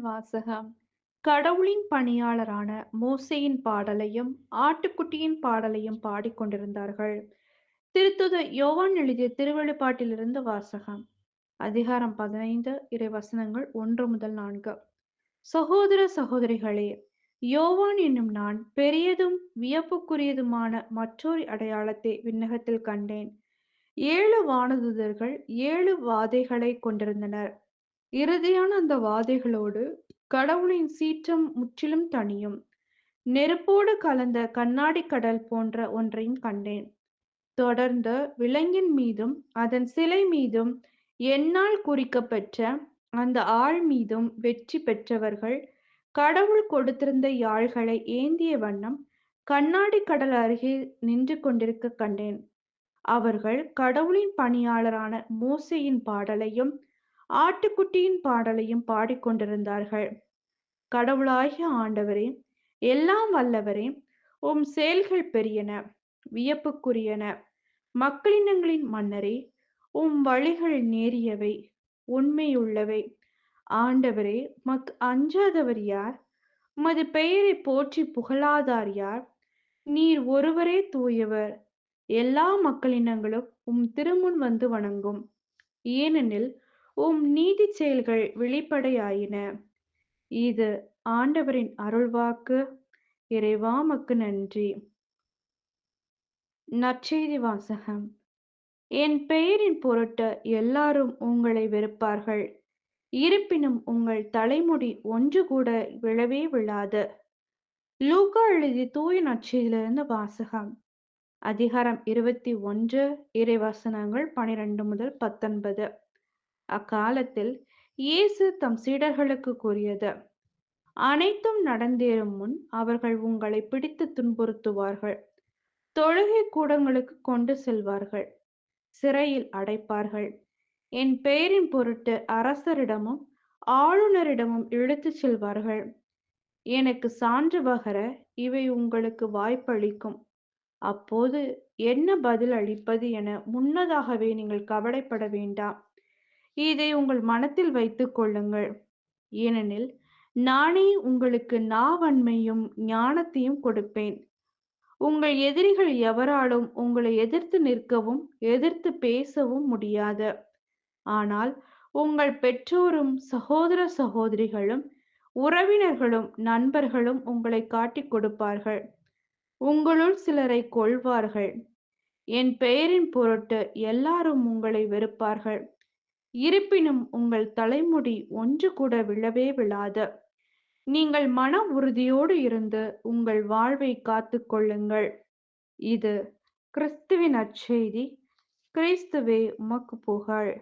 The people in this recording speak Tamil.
வாசகம். கடவுளின் பணியாளரான மோசேயின் பாடலையும் ஆட்டுக்குட்டியின் பாடலையும் பாடிக்கொண்டிருந்தார்கள். திருத்துதர் யோவான் எழுதிய திருவெளிப்பாட்டிலிருந்து வாசகம். அதிகாரம் 15, இறைவசனங்கள் 1 முதல் 4. சகோதர சகோதரிகளே, யோவான் என்னும் நான் பெரியதும் வியப்புக்குரியதுமான மற்றொரு அடையாளத்தை விண்ணகத்தில் கண்டேன். 7 வானதூதர்கள் 7 வாதைகளைக் கொண்டிருந்தனர். இறுதியான அந்த வாதைகளோடு கடவுளின் சீற்றம் முற்றிலும் தணியும். நெருப்போடு கலந்த கண்ணாடிக் கடல் போன்ற ஒன்றையும் கண்டேன். தொடர்ந்து விலங்கின் மீதும் அதன் சிலை மீதும் எண்ணால் குறிக்கப்பெற்ற அந்த ஆள் மீதும் வெற்றி பெற்றவர்கள் கடவுள் கொடுத்திருந்த யாழ்களை ஏந்திய வண்ணம் கண்ணாடிக் கடல் அருகே நின்று கொண்டிருக்கக் கண்டேன். அவர்கள் கடவுளின் பணியாளரான மோசேயின் பாடலையும் ஆட்டுக்குட்டியின் பாடலையும் பாடிக்கொண்டிருந்தார்கள். கடவுளாகிய ஆண்டவரே, எல்லாம் வல்லவரே, உம் செயல்கள் பெரியன, வியப்புக்குரியன. மக்களினங்களின் மன்னரே, உம் வழிகள் நேரியவை, உண்மையுள்ளவை. ஆண்டவரே, உமக்கு அஞ்சாதவர் யார்? உமது பெயரைப் போற்றிப் புகழாதார் யார்? நீர் ஒருவரே தூயவர். எல்லா மக்களினங்களும் உம் திருமுன் வந்து வணங்கும். ஏனெனில் உம் நீதிச் செயல்கள் வெளிப்படையாயின. இது ஆண்டவரின் அருள்வாக்கு. இறைவா உமக்கு நன்றி. நற்செய்தி வாசகம். என் பெயரின் பொருட்டு எல்லாரும் உங்களை வெறுப்பார்கள். இருப்பினும் உங்கள் தலைமுடி ஒன்று கூட விழவே விழாது. லூக்கா எழுதிய தூய நற்செய்தியிலிருந்து வாசகம். அதிகாரம் 21, இறைவசனங்கள் 12 முதல் 19. அக்காலத்தில் இயேசு தம் சீடர்களுக்கு கூறியது: அனைத்தும் நடந்தேறும் முன் அவர்கள் உங்களை பிடித்து துன்புறுத்துவார்கள். தொழுகை கூடங்களுக்கு கொண்டு செல்வார்கள். சிறையில் அடைப்பார்கள். என் பெயரின் பொருட்டு அரசரிடமும் ஆளுநரிடமும் இழுத்துச் செல்வார்கள். எனக்கு சான்று பகர இவை உங்களுக்கு வாய்ப்பளிக்கும். அப்போது என்ன பதில் அளிப்பது என முன்னதாகவே நீங்கள் கவலைப்பட வேண்டாம். இதை உங்கள் மனத்தில் வைத்துக் கொள்ளுங்கள். ஏனெனில் நானே உங்களுக்கு நாவன்மையும் ஞானத்தையும் கொடுப்பேன். உங்கள் எதிரிகள் எவராலும் உங்களை எதிர்த்து நிற்கவும் எதிர்த்து பேசவும் முடியாது. ஆனால் உங்கள் பெற்றோரும் சகோதர சகோதரிகளும் உறவினர்களும் நண்பர்களும் உங்களை காட்டிக் கொடுப்பார்கள். உங்களுள் சிலரை கொல்வார்கள். என் பெயரின் பொருட்டு எல்லாரும் உங்களை வெறுப்பார்கள். இருப்பினும் உங்கள் தலைமுடி ஒன்று கூட விழவே விழாது. நீங்கள் மன உறுதியோடு இருந்து உங்கள் வாழ்வை காத்துக் கொள்ளுங்கள். இது கிறிஸ்துவின் நற்செய்தி. கிறிஸ்துவே உமக்கு புகழ்.